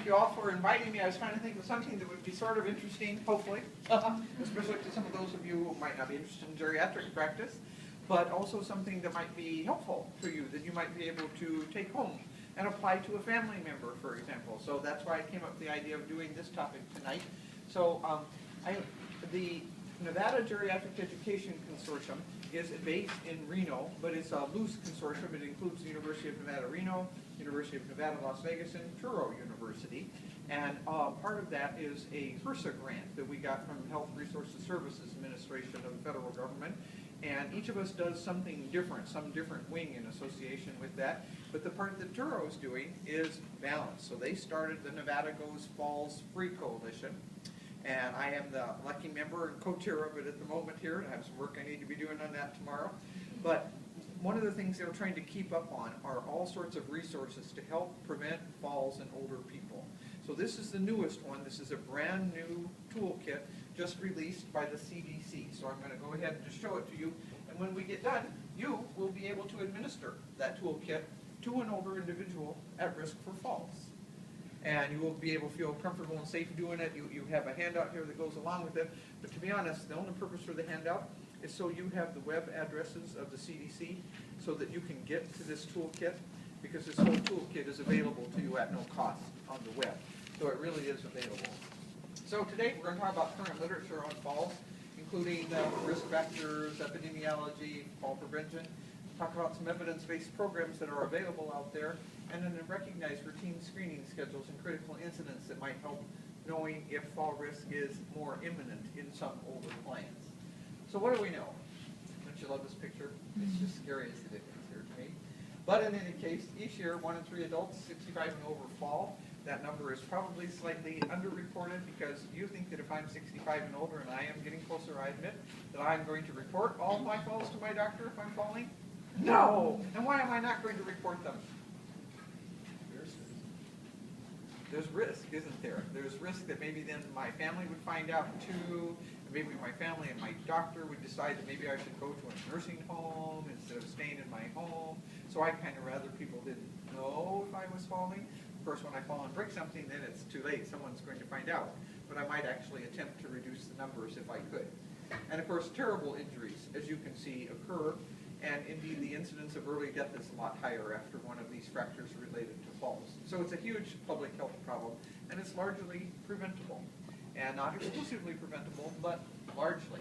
you all for inviting me. I was trying to think of something that would be sort of interesting, hopefully, especially to some of those of you who might not be interested in geriatric practice, but also something that might be helpful to you, that you might be able to take home and apply to a family member, for example. So that's why I came up with the idea of doing this topic tonight. So the Nevada Geriatric Education Consortium is based in Reno, but it's a loose consortium. It includes the University of Nevada, Reno, University of Nevada, Las Vegas, and Truro University. And part of that is a HRSA grant that we got from Health Resources Services Administration of the federal government. And each of us does something different, some different wing in association with that. But the part that Truro is doing is balance. So they started the Nevada Goes Falls Free Coalition. And I am the lucky member and co-chair of it at the moment here. I have some work I need to be doing on that tomorrow. But one of the things they're trying to keep up on are all sorts of resources to help prevent falls in older people. So this is the newest one. This is a brand new toolkit just released by the CDC. So I'm going to go ahead and just show it to you. And when we get done, you will be able to administer that toolkit to an older individual at risk for falls. And you will be able to feel comfortable and safe doing it. You have a handout here that goes along with it. But to be honest, the only purpose for the handout is so you have the web addresses of the CDC so that you can get to this toolkit, because this whole toolkit is available to you at no cost on the web. So it really is available. So today we're going to talk about current literature on falls, including risk factors, epidemiology, fall prevention. Talk about some evidence-based programs that are available out there, and then recognize routine screening schedules and critical incidents that might help knowing if fall risk is more imminent in some older clients. So what do we know? Don't you love this picture? It's just scary as it is here to me. But in any case, each year 1 in 3 adults 65 and over fall. That number is probably slightly underreported, because you think that if I'm 65 and older, and I am getting closer, I admit, that I'm going to report all my falls to my doctor if I'm falling? No! And why am I not going to report them? There's risk, isn't there? There's risk that maybe then my family would find out too, and maybe my family and my doctor would decide that maybe I should go to a nursing home instead of staying in my home. So I kind of rather people didn't know if I was falling. Of course, when I fall and break something, then it's too late. Someone's going to find out. But I might actually attempt to reduce the numbers if I could. And of course, terrible injuries, as you can see, occur. And indeed, the incidence of early death is a lot higher after one of these fractures related to falls. So it's a huge public health problem, and it's largely preventable. And not exclusively preventable, but largely.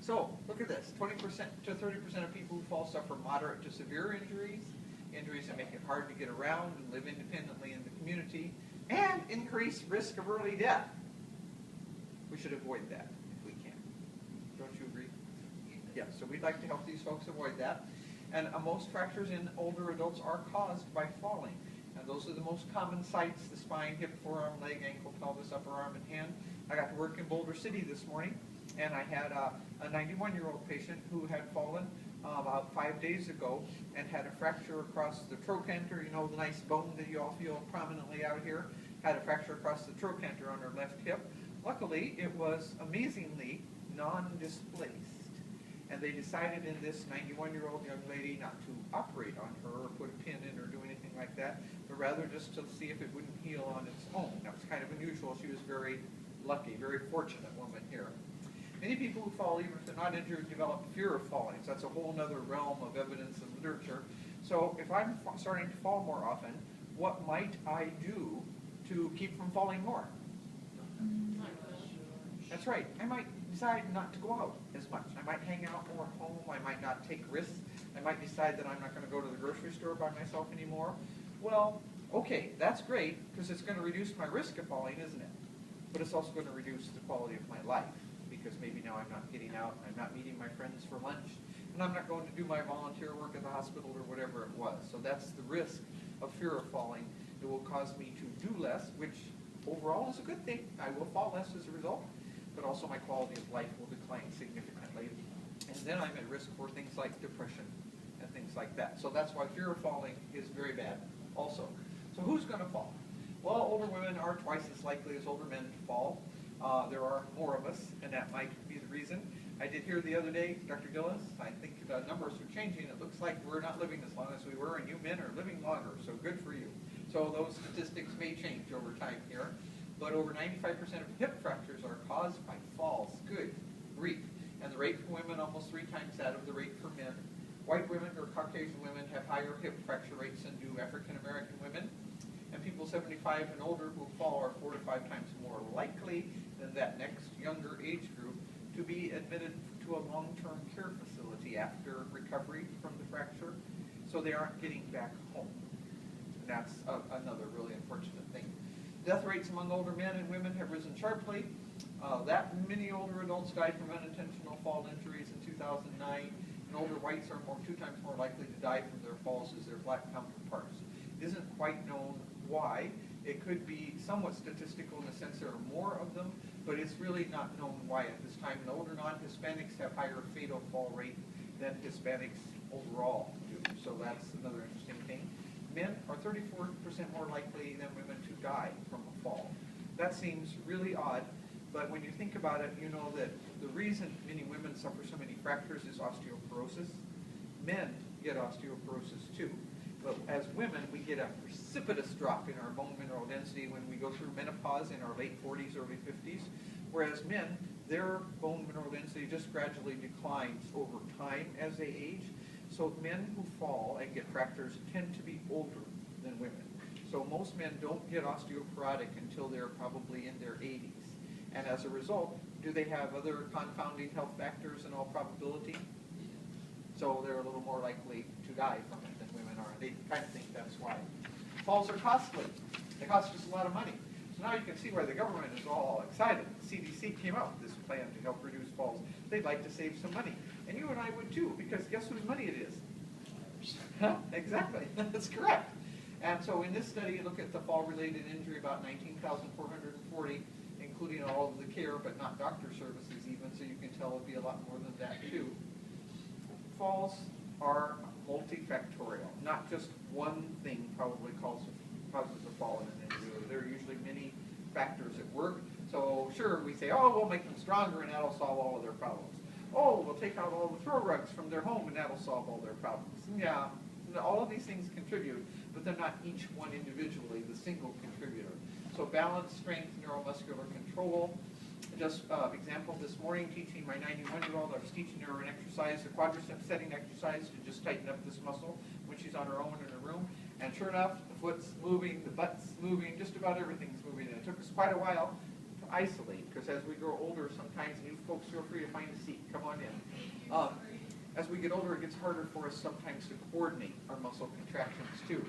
So look at this, 20% to 30% of people who fall suffer moderate to severe injuries, injuries that make it hard to get around and live independently in the community, and increase risk of early death. We should avoid that if we can. Don't you agree? Yeah, so we'd like to help these folks avoid that. And most fractures in older adults are caused by falling. And those are the most common sites: the spine, hip, forearm, leg, ankle, pelvis, upper arm, and hand. I got to work in Boulder City this morning, and I had a 91-year-old patient who had fallen about 5 days ago and had a fracture across the trochanter, you know, the nice bone that you all feel prominently out here, had a fracture across the trochanter on her left hip. Luckily, it was amazingly non-displaced. And they decided in this 91-year-old young lady not to operate on her or put a pin in or do anything like that, but rather just to see if it wouldn't heal on its own. That was kind of unusual. She was very lucky, very fortunate woman here. Many people who fall, even if they're not injured, develop fear of falling. So that's a whole other realm of evidence and literature. So if I'm starting to fall more often, what might I do to keep from falling more? That's right. I might decide not to go out as much. I might hang out more at home. I might not take risks. I might decide that I'm not going to go to the grocery store by myself anymore. Well, okay, that's great, because it's going to reduce my risk of falling, isn't it? But it's also going to reduce the quality of my life, because maybe now I'm not getting out, I'm not meeting my friends for lunch, and I'm not going to do my volunteer work at the hospital or whatever it was. So that's the risk of fear of falling. It will cause me to do less, which overall is a good thing. I will fall less as a result, but also my quality of life will decline significantly. And then I'm at risk for things like depression and things like that. So that's why fear of falling is very bad also. So who's going to fall? Well, older women are twice as likely as older men to fall. There are more of us, and that might be the reason. I did hear the other day, Dr. Gillis, I think the numbers are changing. It looks like we're not living as long as we were, and you men are living longer, so good for you. So those statistics may change over time here, but over 95% of hip fractures are caused by falls. Good grief. And the rate for women almost 3 times that of the rate for men. White women or Caucasian women have higher hip fracture rates than do African American women. And people 75 and older who fall are 4 to 5 times more likely than that next younger age group to be admitted to a long-term care facility after recovery from the fracture, so they aren't getting back home. And that's another really unfortunate thing. Death rates among older men and women have risen sharply. That many older adults died from unintentional fall injuries in 2009, and older whites are 2 times more likely to die from their falls as their black counterparts. It isn't quite known why. It could be somewhat statistical in the sense there are more of them, but it's really not known why at this time. And older non-Hispanics have higher fatal fall rate than Hispanics overall do. So that's another interesting thing. Men are 34% more likely than women to die from a fall. That seems really odd, but when you think about it, you know that the reason many women suffer so many fractures is osteoporosis. Men get osteoporosis too. But as women, we get a precipitous drop in our bone mineral density when we go through menopause in our late 40s, early 50s, whereas men, their bone mineral density just gradually declines over time as they age. So men who fall and get fractures tend to be older than women. So most men don't get osteoporotic until they're probably in their 80s. And as a result, do they have other confounding health factors in all probability? So they're a little more likely to die from it than women are. They kind of think that's why. Falls are costly. They cost us a lot of money. So now you can see why the government is all excited. The CDC came out with this plan to help reduce falls. They'd like to save some money. And you and I would too, because guess whose money it is? Exactly. That's correct. And so in this study, look at the fall-related injury, about 19,440, including all of the care, but not doctor services even, so you can tell it would be a lot more than that too. Falls are multifactorial. Not just one thing probably causes a fall in an individual. There are usually many factors at work. So sure, we say, oh, we'll make them stronger and that'll solve all of their problems. Oh, we'll take out all the throw rugs from their home and that'll solve all their problems. Yeah, all of these things contribute, but they're not each one individually the single contributor. So balance, strength, neuromuscular control. Just example this morning, teaching my 91-year-old, I was teaching her an exercise, a quadricep setting exercise to just tighten up this muscle when she's on her own in her room. And sure enough, the foot's moving, the butt's moving, just about everything's moving. And it took us quite a while to isolate, because as we grow older, sometimes, and you folks feel free to find a seat, come on in. As we get older, it gets harder for us sometimes to coordinate our muscle contractions too.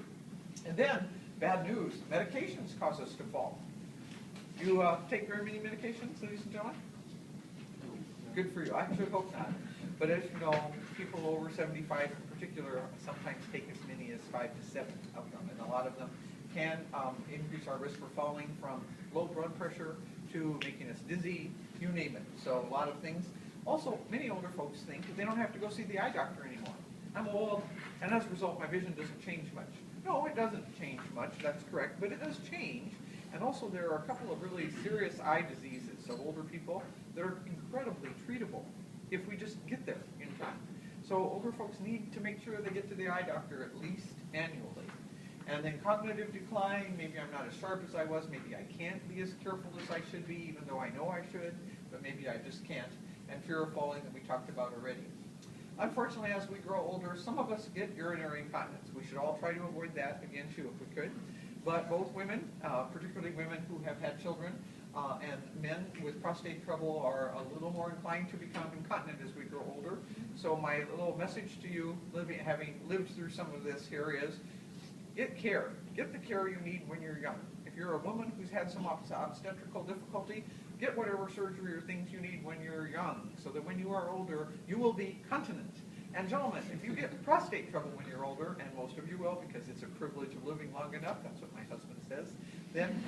And then, bad news, medications cause us to fall. You take very many medications, ladies and gentlemen? Good for you. I should hope not. But as you know, people over 75 in particular sometimes take as many as 5 to 7 of them. And a lot of them can increase our risk for falling, from low blood pressure to making us dizzy, you name it. So a lot of things. Also, many older folks think that they don't have to go see the eye doctor anymore. I'm old, and as a result, my vision doesn't change much. No, it doesn't change much, that's correct, but it does change. And also there are a couple of really serious eye diseases of older people that are incredibly treatable if we just get there in time. So older folks need to make sure they get to the eye doctor at least annually. And then cognitive decline, maybe I'm not as sharp as I was, maybe I can't be as careful as I should be, even though I know I should, but maybe I just can't. And fear of falling that we talked about already. Unfortunately, as we grow older, some of us get urinary incontinence. We should all try to avoid that again too if we could. But both women, particularly women who have had children, and men with prostate trouble are a little more inclined to become incontinent as we grow older. So my little message to you, having lived through some of this here, is get care. Get the care you need when you're young. If you're a woman who's had some obstetrical difficulty, get whatever surgery or things you need when you're young, so that when you are older, you will be continent. And gentlemen, if you get prostate trouble when you're older, and most of you will, because it's a privilege of living long enough, that's what my husband says, then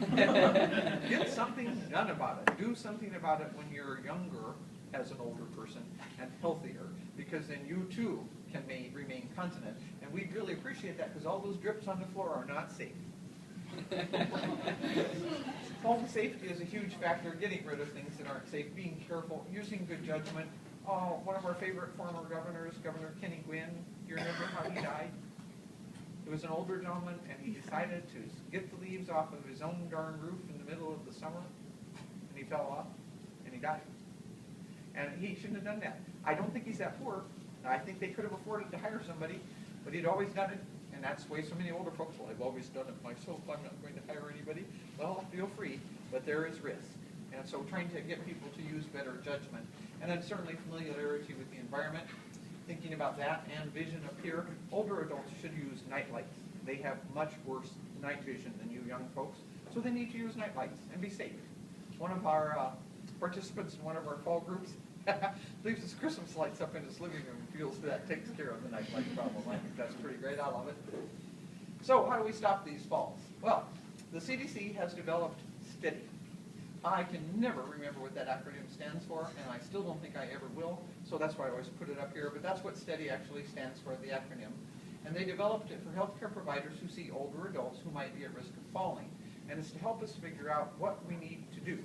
get something done about it. Do something about it when you're younger as an older person and healthier, because then you too can remain continent. And we'd really appreciate that, because all those drips on the floor are not safe. Home safety is a huge factor, getting rid of things that aren't safe, being careful, using good judgment. Oh, one of our favorite former governors, Governor Kenny Gwynn, do you remember how he died? It was an older gentleman, and he decided to get the leaves off of his own darn roof in the middle of the summer, and he fell off, and he died. And he shouldn't have done that. I don't think he's that poor. I think they could have afforded to hire somebody, but he'd always done it, and that's the way so many older folks, well, I've always done it myself, I'm not going to hire anybody. Well, feel free, but there is risk. And so trying to get people to use better judgment. And then certainly familiarity with the environment, thinking about that and vision up here. Older adults should use night lights. They have much worse night vision than you young folks, so they need to use night lights and be safe. One of our participants in one of our fall groups leaves his Christmas lights up in his living room and feels that takes care of the night light problem. I think that's pretty great. I love it. So how do we stop these falls? Well, the CDC has developed STEADY. I can never remember what that acronym stands for, and I still don't think I ever will, so that's why I always put it up here, but that's what STEADY actually stands for, the acronym. And they developed it for healthcare providers who see older adults who might be at risk of falling, and it's to help us figure out what we need to do.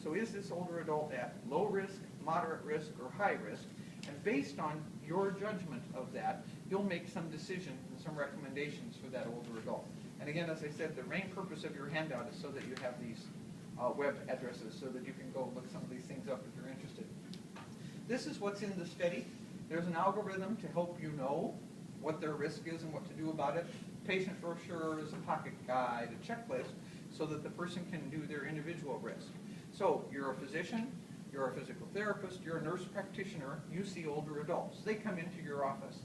So is this older adult at low risk, moderate risk, or high risk? And based on your judgment of that, you'll make some decisions and some recommendations for that older adult. And again, as I said, the main purpose of your handout is so that you have these web addresses so that you can go look some of these things up if you're interested. This is what's in the STEADY. There's an algorithm to help you know what their risk is and what to do about it. Patient brochures, a pocket guide, a checklist, so that the person can do their individual risk. So you're a physician, you're a physical therapist, you're a nurse practitioner, you see older adults. They come into your office.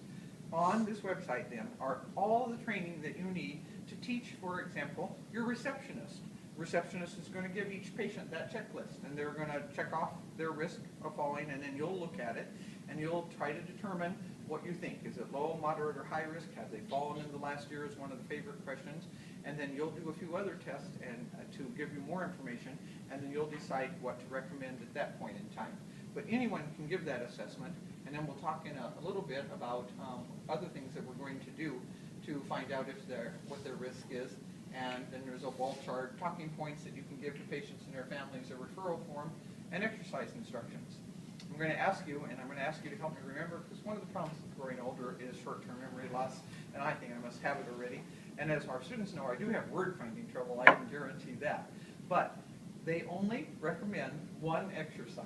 On this website then are all the training that you need to teach, for example, your receptionist. Receptionist is going to give each patient that checklist, and they're going to check off their risk of falling, and then you'll look at it, and you'll try to determine what you think. Is it low, moderate, or high risk? Have they fallen in the last year is one of the favorite questions. And then you'll do a few other tests and to give you more information, and then you'll decide what to recommend at that point in time. But anyone can give that assessment, and then we'll talk in a little bit about other things that we're going to do to find out if what their risk is. And then there's a wall chart, talking points that you can give to patients and their families, a referral form, and exercise instructions. I'm going to ask you, and I'm going to ask you to help me remember, because one of the problems with growing older is short-term memory loss, and I think I must have it already. And as our students know, I do have word-finding trouble, I can guarantee that. But they only recommend one exercise.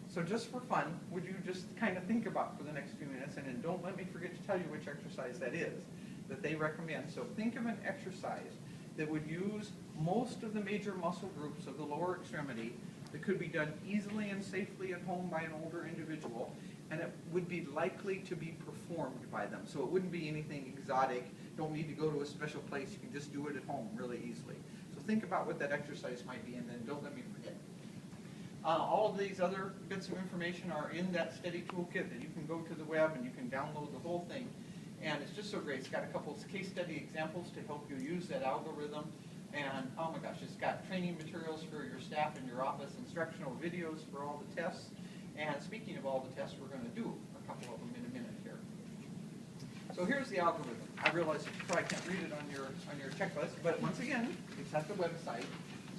So just for fun, would you just kind of think about for the next few minutes, and then don't let me forget to tell you which exercise that is that they recommend. So think of an exercise that would use most of the major muscle groups of the lower extremity that could be done easily and safely at home by an older individual, and it would be likely to be performed by them. So it wouldn't be anything exotic. Don't need to go to a special place. You can just do it at home really easily. So think about what that exercise might be, and then don't let me forget. All of these other bits of information are in that STEADY toolkit that you can go to the web and you can download the whole thing. And it's just so great. It's got a couple of case study examples to help you use that algorithm. And oh my gosh, it's got training materials for your staff in your office, instructional videos for all the tests. And speaking of all the tests, we're going to do a couple of them in a minute here. So here's the algorithm. I realize you probably can't read it on your checklist, but once again, it's at the website.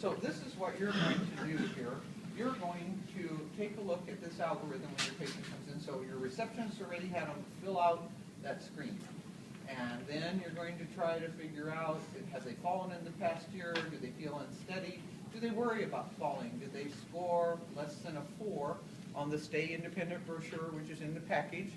So this is what you're going to do here. You're going to take a look at this algorithm when your patient comes in. So your receptionist already had them fill out that screen. And then you're going to try to figure out, has they fallen in the past year? Do they feel unsteady? Do they worry about falling? Did they score less than a 4 on the Stay Independent brochure, which is in the package?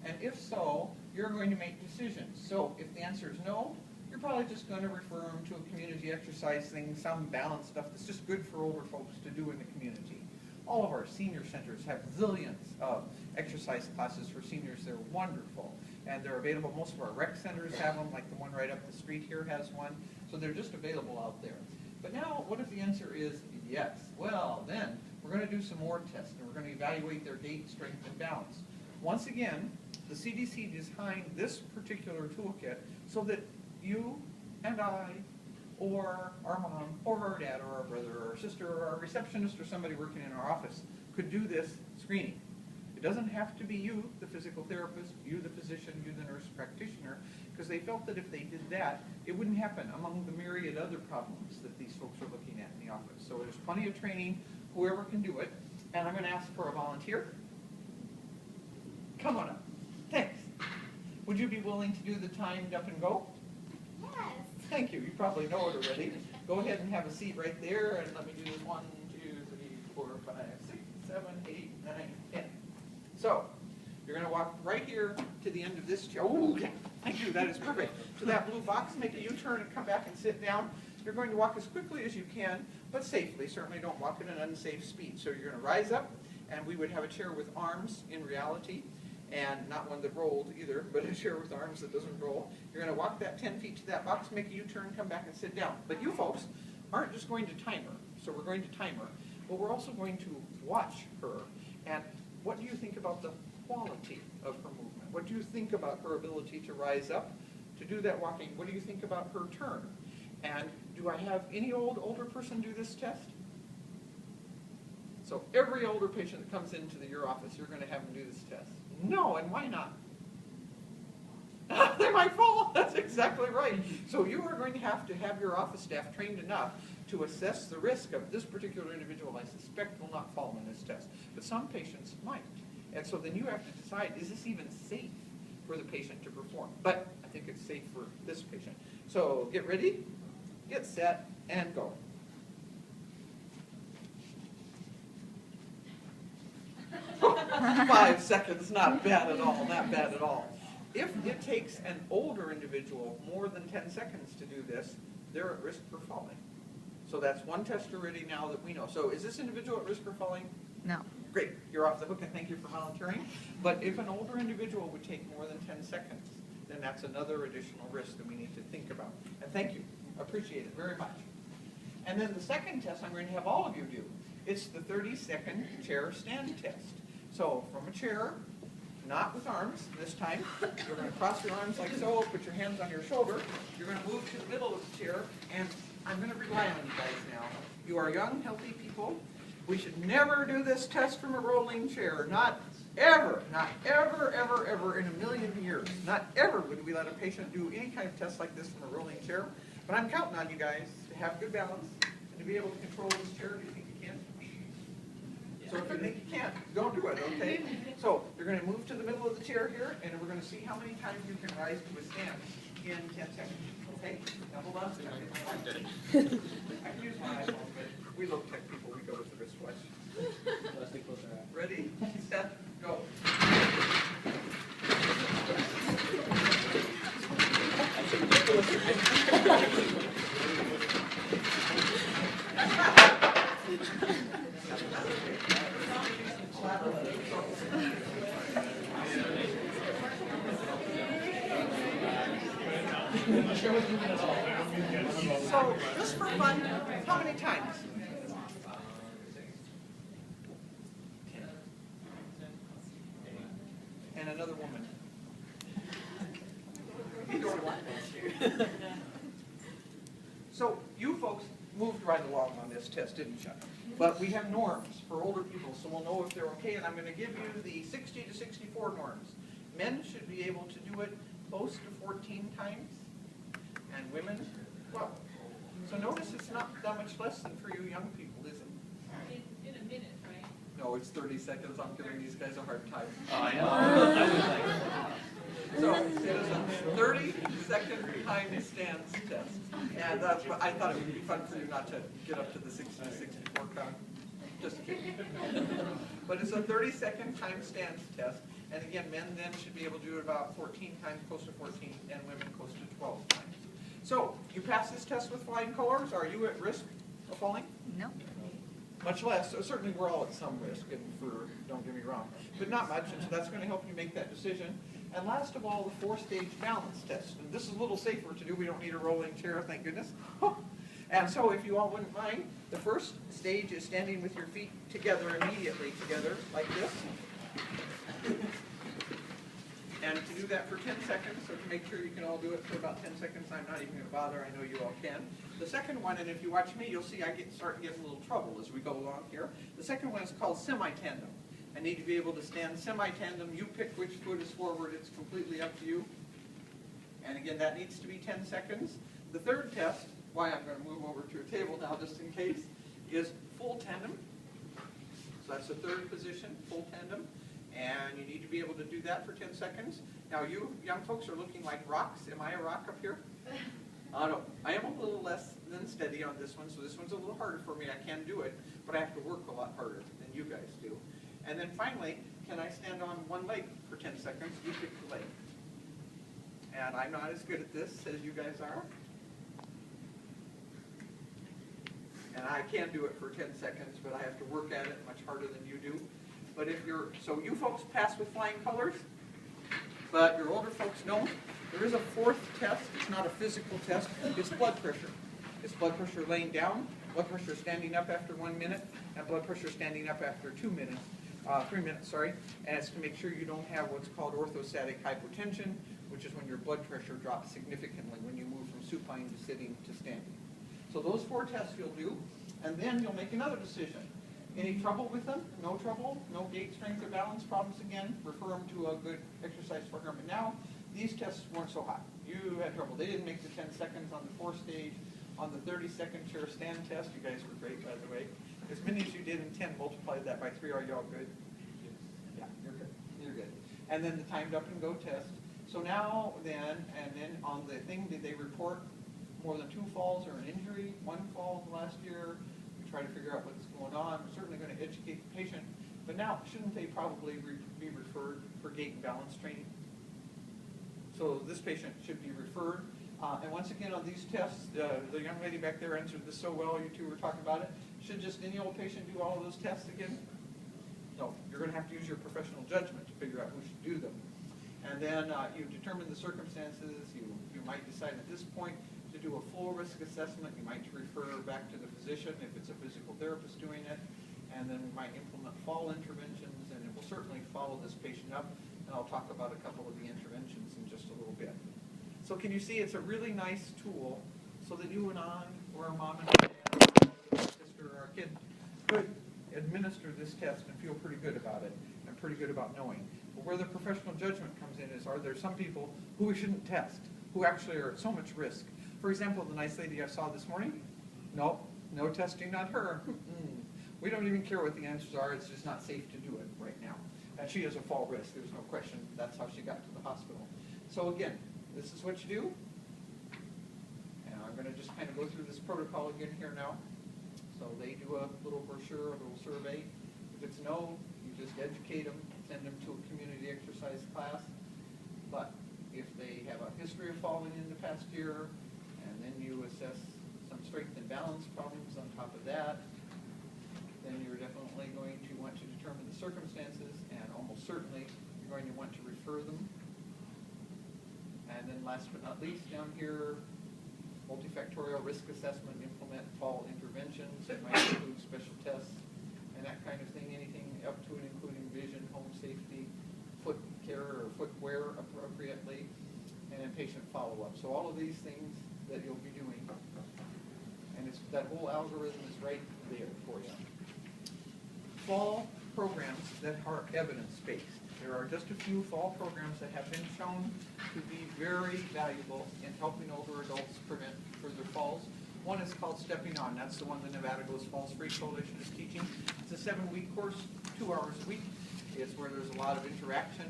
And if so, you're going to make decisions. So if the answer is no, you're probably just going to refer them to a community exercise thing, some balanced stuff that's just good for older folks to do in the community. All of our senior centers have zillions of exercise classes for seniors. They're wonderful. And they're available. Most of our rec centers have them, like the one right up the street here has one. So they're just available out there. But now, what if the answer is yes? Well, then we're going to do some more tests, and we're going to evaluate their gait, strength, and balance. Once again, the CDC designed this particular toolkit so that you and I, or our mom, or our dad, or our brother, or our sister, or our receptionist, or somebody working in our office could do this screening. It doesn't have to be you, the physical therapist, you, the physician, you, the nurse practitioner, because they felt that if they did that, it wouldn't happen among the myriad other problems that these folks are looking at in the office. So there's plenty of training, whoever can do it, and I'm going to ask for a volunteer. Come on up. Thanks. Would you be willing to do the timed up and go? Thank you. You probably know it already. Go ahead and have a seat right there, and let me do this 1, 2, 3, 4, 5, 6, 7, 8, 9, 10. So, you're going to walk right here to the end of this chair. Oh, okay. Thank you. That is perfect. To that blue box, make a U-turn and come back and sit down. You're going to walk as quickly as you can, but safely. Certainly don't walk at an unsafe speed. So you're going to rise up, and we would have a chair with arms in reality, and not one that rolled either, but a chair with arms that doesn't roll. You're going to walk that 10 feet to that box, make a U-turn, come back and sit down. But you folks aren't just going to time her. So we're going to time her, but we're also going to watch her. And what do you think about the quality of her movement? What do you think about her ability to rise up, to do that walking? What do you think about her turn? And do I have any older person do this test? So every older patient that comes into your office, you're going to have them do this test. No, and why not? They might fall. That's exactly right. So you are going to have your office staff trained enough to assess the risk of this particular individual. I suspect will not fall in this test, but some patients might. And so then you have to decide, is this even safe for the patient to perform? But I think it's safe for this patient. So get ready, get set, and go. Five seconds, not bad at all, not bad at all. If it takes an older individual more than 10 seconds to do this, they're at risk for falling. So that's one test already now that we know. So is this individual at risk for falling? No. Great, you're off the hook, and thank you for volunteering. But if an older individual would take more than 10 seconds, then that's another additional risk that we need to think about. And thank you, appreciate it very much. And then the second test I'm going to have all of you do. It's the 30-second chair stand test. So from a chair, not with arms this time, you're going to cross your arms like so, put your hands on your shoulder. You're going to move to the middle of the chair, and I'm going to rely on you guys now. You are young, healthy people. We should never do this test from a rolling chair. Not ever, ever in a million years. Not ever would we let a patient do any kind of test like this from a rolling chair. But I'm counting on you guys to have good balance and to be able to control this chair. Do you think you can? So if you think you can't, don't do it, okay? So you're going to move to the middle of the chair here, and we're going to see how many times you can rise to a stand in 10 seconds. Okay? Now hold on a second. I can use my iPhone, but we low tech people, we go with the wristwatch. Ready, set, go. So, just for fun, how many times? 10. And another woman. So, you folks moved right along on this test, didn't you? But we have norms for older people, so we'll know if they're okay, and I'm going to give you the 60 to 64 norms. Men should be able to do it close to 14 times, and women, 12. So notice it's not that much less than for you young people, is it? In a minute, right? No, it's 30 seconds. I'm giving these guys a hard time. Oh, I know. So it is a 30-second time stance test. And that's what I thought it would be fun for you not to get up to the 60 to 64 count. Just kidding. But it's a 30-second time stance test. And again, men then should be able to do it about 14 times, close to 14, and women close to 12 times. So, you pass this test with flying colors. Are you at risk of falling? No. Much less. So certainly we're all at some risk, and don't get me wrong, but not much, and so that's going to help you make that decision. And last of all, the 4-stage balance test. And this is a little safer to do. We don't need a rolling chair, thank goodness. And so if you all wouldn't mind, the first stage is standing with your feet together, immediately together, like this. And to do that for 10 seconds, so to make sure you can all do it for about 10 seconds, I'm not even going to bother, I know you all can. The second one, and if you watch me, you'll see I start to get in a little trouble as we go along here. The second one is called semi-tandem. I need to be able to stand semi-tandem. You pick which foot is forward, it's completely up to you. And again, that needs to be 10 seconds. The third test, why I'm going to move over to a table now just in case, is full tandem. So that's the third position, full tandem. And you need to be able to do that for 10 seconds. Now you young folks are looking like rocks. Am I a rock up here? I am a little less than steady on this one, so this one's a little harder for me. I can do it, but I have to work a lot harder than you guys do. And then finally, can I stand on one leg for 10 seconds? You pick the leg. And I'm not as good at this as you guys are. And I can do it for 10 seconds, but I have to work at it much harder than you do. But if you're, so you folks pass with flying colors, but your older folks don't. There is a fourth test. It's not a physical test. It's blood pressure. It's blood pressure laying down, blood pressure standing up after 1 minute, and blood pressure standing up after 2 minutes, 3 minutes, sorry. And it's to make sure you don't have what's called orthostatic hypotension, which is when your blood pressure drops significantly when you move from supine to sitting to standing. So those 4 tests you'll do, and then you'll make another decision. Any trouble with them? No trouble? No gait, strength, or balance problems again? Refer them to a good exercise program. And now, these tests weren't so hot. You had trouble. They didn't make the 10 seconds on the 4 stage. On the 30-second chair stand test, you guys were great, by the way. As many as you did in 10, multiply that by 3. Are you all good? Yeah, you're good. You're good. And then the timed up and go test. So now, then, and then on the thing, did they report more than 2 falls or an injury? 1 fall last year? We try to figure out what's going on. We're certainly going to educate the patient. But now, shouldn't they probably be referred for gait and balance training? So this patient should be referred. And once again, on these tests, the young lady back there answered this so well, you two were talking about it. Should just any old patient do all of those tests again? No, you're going to have to use your professional judgment to figure out who should do them. And then you determine the circumstances. You might decide at this point to do a full risk assessment. You might refer back to the physician if it's a physical therapist doing it. And then we might implement fall interventions, and it will certainly follow this patient up. And I'll talk about a couple of the interventions in just a little bit. So can you see it's a really nice tool so that you and I, or our mom and dad, or our sister, or our kid could administer this test and feel pretty good about it and pretty good about knowing. But where the professional judgment comes in is, are there some people who we shouldn't test, who actually are at so much risk? For example, the nice lady I saw this morning, no testing on her. We don't even care what the answers are. It's just not safe to do it right now. And she has a fall risk. There's no question. That's how she got to the hospital. So again, this is what you do. And I'm going to just kind of go through this protocol again here now. So they do a little brochure, a little survey. If it's no, you just educate them, send them to a community exercise class. But if they have a history of falling in the past year, and then you assess some strength and balance problems on top of that, then you're definitely going to want to determine the circumstances, and almost certainly you're going to want to refer them. And then last but not least, down here, multifactorial risk assessment, implement fall interventions. That might include special tests and that kind of thing, anything up to and including vision, home safety, foot care or footwear appropriately, and then patient follow-up. So all of these things that you'll be doing, and it's, that whole algorithm is right there for you. Fall programs that are evidence-based. There are just a few fall programs that have been shown to be very valuable in helping older adults prevent further falls. One is called Stepping On. That's the one the Nevada Goes Falls Free Coalition is teaching. It's a 7-week course, 2 hours a week. It's where there's a lot of interaction.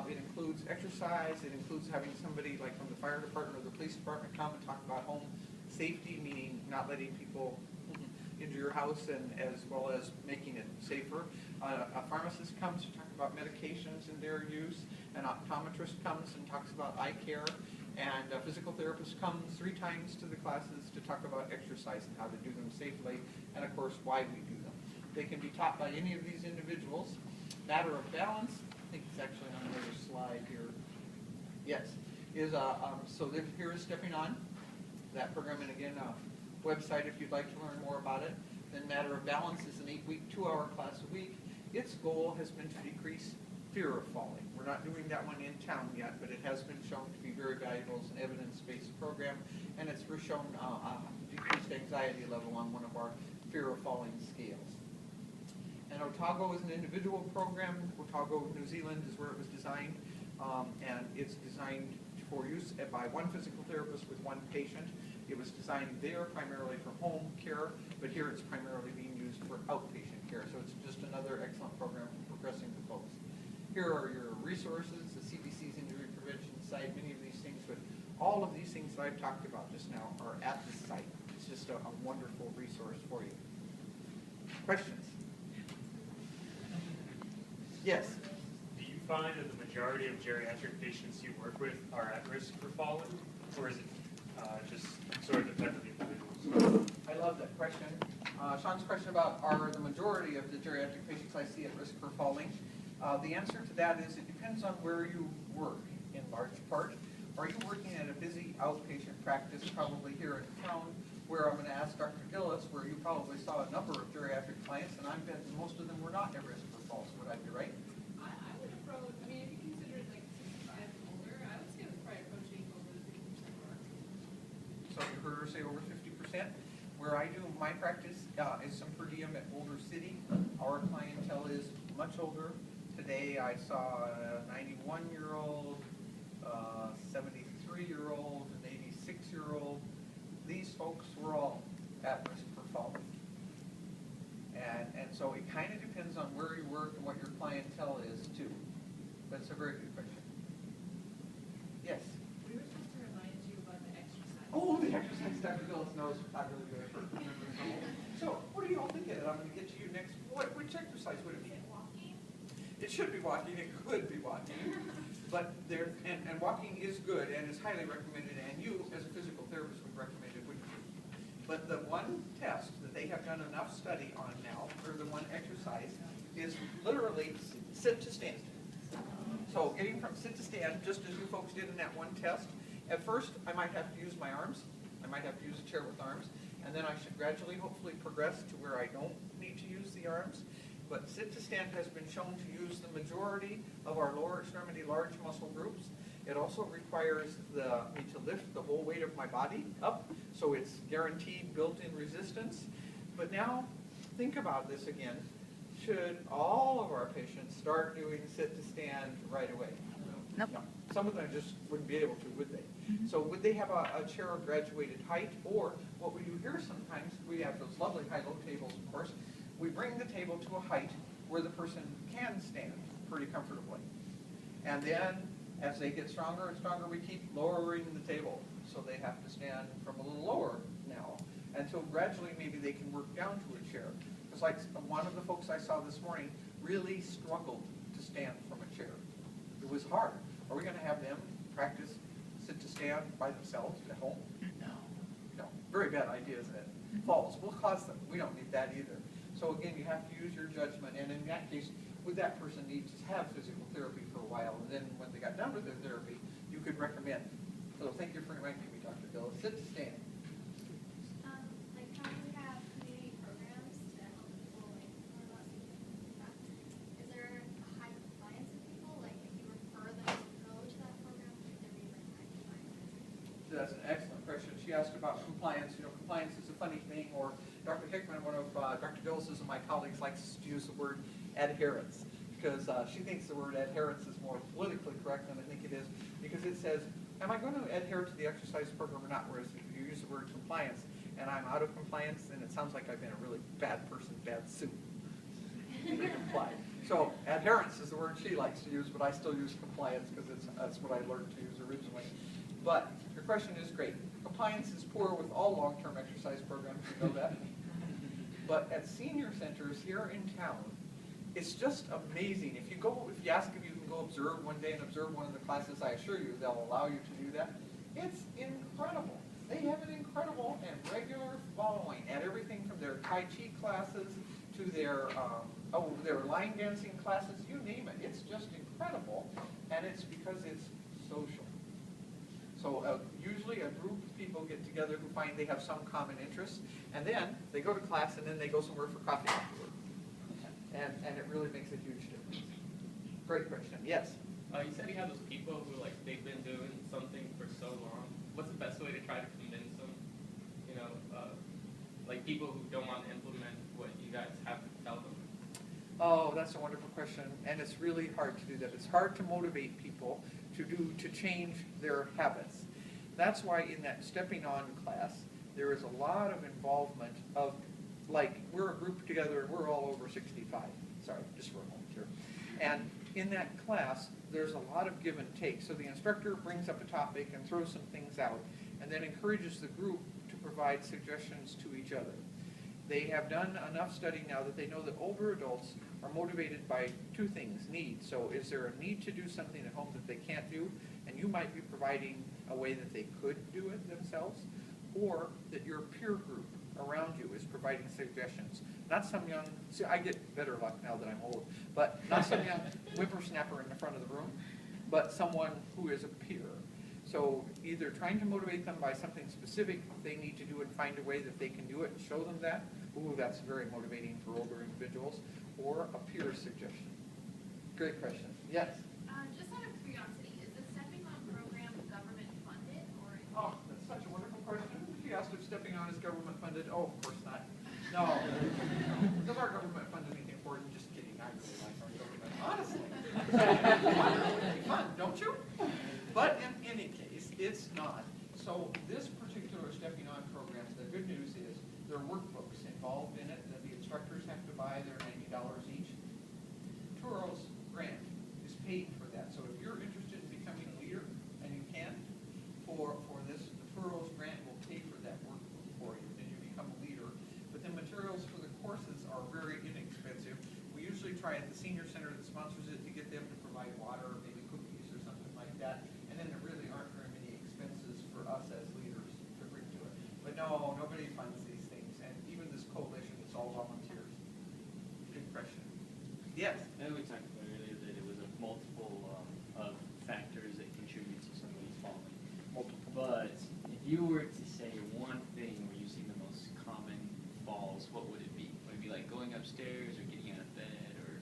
It includes exercise. It includes having somebody like from the fire department or the police department come and talk about home safety, meaning not letting people into your house, and as well as making it safer. A pharmacist comes to talk about medications and their use. An optometrist comes and talks about eye care. And a physical therapist comes 3 times to the classes to talk about exercise and how to do them safely, and of course why we do them. They can be taught by any of these individuals. Matter of balance, I think it's actually on another slide here. Yes, is so here is Stepping On. That program, and again, website if you'd like to learn more about it. Then Matter of Balance is an 8-week, 2-hour class a week. Its goal has been to decrease fear of falling. We're not doing that one in town yet, but it has been shown to be very valuable as an evidence-based program, and it's shown decreased anxiety level on one of our fear of falling scales. And Otago is an individual program. Otago, New Zealand is where it was designed, and it's designed for use by one physical therapist with one patient. It was designed there primarily for home care, but here it's primarily being used for outpatient care. So it's just another excellent program for progressing the folks. Here are your resources, the CDC's injury prevention site, many of these things, but All of these things that I've talked about just now are at the site. It's just a wonderful resource for you. Questions? Yes? Do you find that the majority of geriatric patients you work with are at risk for falling, or is it just sort of depend on the individuals? I love that question. Sean's question about are the majority of the geriatric patients I see at risk for falling? The answer to that is it depends on where you work in large part. Are you working at a busy outpatient practice, probably here in town, where I'm going to ask Dr. Gillis, where you probably saw a number of geriatric clients, and I bet most of them were not at risk for falls. Would I be right? I would approach, I mean, if you consider it like 65 and older, I would say it was probably approaching over the 50% mark. So you heard her say over 50%. Where I do my practice is some per diem at Boulder City. Our clientele is much older. Today I saw a 91-year-old, 73-year-old, an 86-year-old. These folks were all at risk for falling. And so it kind of depends on where you work and what your clientele is too. But it's a very good question. Yes? We were supposed to remind you about the exercise. Oh, the exercise Dr. Gillis knows not really good for. So what are you all thinking? I'm going to get to you next. Which exercise would it be? Walking? It should be walking. It could be walking. But there, and walking is good and is highly recommended, and you, as a physical therapist, would recommend it, wouldn't you? But the one test that they have done enough study on now, or the one exercise, is literally sit to stand. So getting from sit to stand, just as you folks did in that one test, at first I might have to use my arms. I might have to use a chair with arms, and then I should gradually, hopefully, progress to where I don't need to use the arms. But sit to stand has been shown to use the majority of our lower extremity large muscle groups. It also requires me to lift the whole weight of my body up, so it's guaranteed built-in resistance. But now, think about this again. Should all of our patients start doing sit to stand right away? Nope. No. Some of them just wouldn't be able to, would they? So would they have a chair of graduated height? Or what we do here sometimes, we have those lovely high-low tables, of course. We bring the table to a height where the person can stand pretty comfortably. And then, as they get stronger and stronger, we keep lowering the table. So they have to stand from a little lower now, until gradually maybe they can work down to a chair. Because like one of the folks I saw this morning really struggled to stand from a chair. It was hard. Are we going to have them practice sit to stand by themselves at home? No. No. Very bad idea, isn't it? Falls will cause them. We don't need that either. So again, you have to use your judgment, and in that case, would that person need to have physical therapy for a while, and then when they got done with their therapy, you could recommend. So thank you for reminding me, Dr. Gillis. Sit to stand. Like how we have community programs to help people like learn about CPR, is there a high compliance of people? Like if you refer them to go to that program, would there be like high compliance? That's an excellent question. She asked about compliance. You know, compliance is a funny thing, or Dr. Hickman, one of Dr. Gillis's and my colleagues, likes to use the word adherence, because she thinks the word adherence is more politically correct than I think it is, because it says, am I going to adhere to the exercise program or not? Whereas if you use the word compliance and I'm out of compliance, then it sounds like I've been a really bad person, bad soup. Comply. So adherence is the word she likes to use, but I still use compliance because that's what I learned to use originally. But your question is great. Compliance is poor with all long-term exercise programs, you know that. But at senior centers here in town, it's just amazing. If you ask if you can go observe one day and observe one of the classes, I assure you they'll allow you to do that. It's incredible. They have an incredible and regular following at everything from their Tai Chi classes to their line dancing classes, you name it. It's just incredible, and it's because it's social. So usually a group of people get together who find they have some common interests, and then they go to class, and then they go somewhere for coffee afterward. And it really makes a huge difference. Great question. Yes? You said you have those people who, like, they've been doing something for so long. What's the best way to try to convince them? You know, like people who don't want to implement what you guys have to tell them? Oh, that's a wonderful question, and it's really hard to do that. It's hard to motivate people to change their habits. That's why in that stepping on class, there is a lot of involvement of, like, we're a group together and we're all over 65. Sorry, just for a moment here. And in that class, there's a lot of give and take. So the instructor brings up a topic and throws some things out, and then encourages the group to provide suggestions to each other. They have done enough study now that they know that older adults are motivated by two things: need. So is there a need to do something at home that they can't do, and you might be providing a way that they could do it themselves, or that your peer group around you is providing suggestions. Not some young, see, I get better luck now that I'm old, but not some young whippersnapper in the front of the room, but someone who is a peer. So either trying to motivate them by something specific they need to do and find a way that they can do it and show them that. Ooh, that's very motivating for older individuals. Or a peer suggestion. Great question. Yes? Just out of curiosity, is the Stepping On program government funded or? Oh, that's such a wonderful question. She asked if Stepping On is government funded. Oh, of course not. No. Does our government fund anything for it? Just kidding. I really like our government. Honestly. It's fun, don't you? But in any case, it's not. So this particular Stepping On program, the good news is there are workbooks involved in it that the instructors have to buy. They're $90 each. Turo's grant is paid for that. So if you're interested in becoming a leader, and you can, for this, the Turo's grant will pay for that workbook for you, and you become a leader. But the materials for the courses are very inexpensive. We usually try at the senior center that sponsors it to get them to provide water or maybe cookies or something like that. And then there really aren't very many expenses for us as leaders to bring to it. But no, nobody funds these things. And even this coalition, it's all volunteers. Good question. Yes? I know we talked about earlier that it was a multiple of factors that contribute to somebody's falling. Multiple. But if you were to say one thing where you see the most common falls, what would it be? Would it be like going upstairs or getting out of bed or?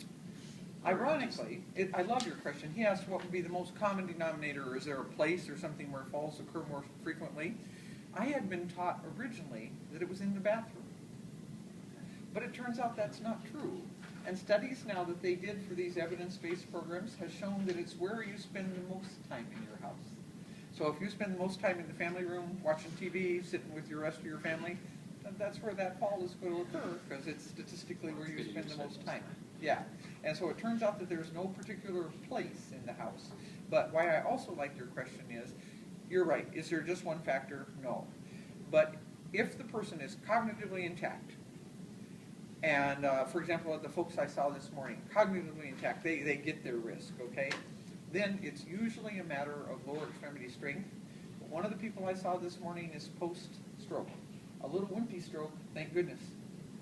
Ironically, I love your question. He asked what would be the most common denominator, or is there a place or something where falls occur more frequently? I had been taught originally that it was in the bathroom. But it turns out that's not true. And studies now that they did for these evidence-based programs has shown that it's where you spend the most time in your house. So if you spend the most time in the family room, watching TV, sitting with the rest of your family, then that's where that fall is going to occur, because it's statistically where you spend the most time. Yeah. And so it turns out that there's no particular place in the house. But why I also like your question is, you're right, is there just one factor? No. But if the person is cognitively intact, and for example, the folks I saw this morning, cognitively intact, they get their risk, okay? Then it's usually a matter of lower extremity strength. But one of the people I saw this morning is post-stroke. A little wimpy stroke, thank goodness.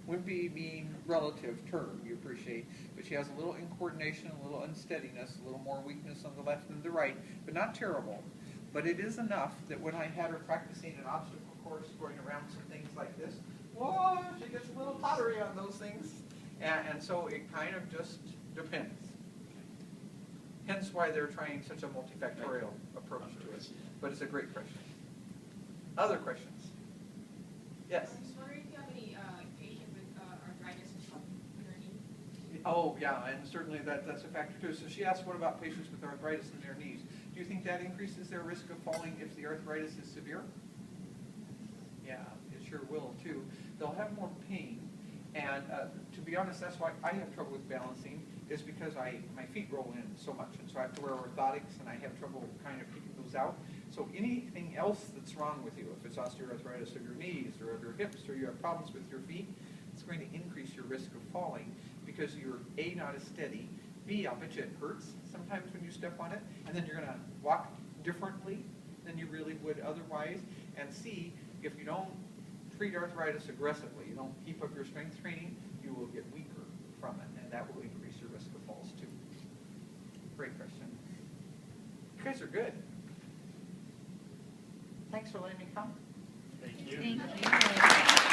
Wimpy being relative term, you appreciate. But she has a little incoordination, a little unsteadiness, a little more weakness on the left than the right, but not terrible. But it is enough that when I had her practicing an obstacle course, going around some things like this, whoa, she gets a little pottery on those things. And so it kind of just depends. Hence why they're trying such a multifactorial approach to it. But it's a great question. Other questions? Yes? I'm just wondering if you have any patient with arthritis or something in their knee. Oh, yeah, and certainly that's a factor too. So she asked, what about patients with arthritis in their knees? Do you think that increases their risk of falling if the arthritis is severe? Yeah, it sure will too. They'll have more pain, and to be honest, that's why I have trouble with balancing, is because my feet roll in so much, and so I have to wear orthotics, and I have trouble kind of keeping those out. So anything else that's wrong with you, if it's osteoarthritis of your knees or of your hips, or you have problems with your feet, it's going to increase your risk of falling because you're A, not as steady, B, I'll bet you it hurts sometimes when you step on it, and then you're going to walk differently than you really would otherwise, and C, if you don't treat arthritis aggressively, you don't keep up your strength training, you will get weaker from it, and that will increase your risk of falls too. Great question. You guys are good. Thanks for letting me come. Thank you. Thank you.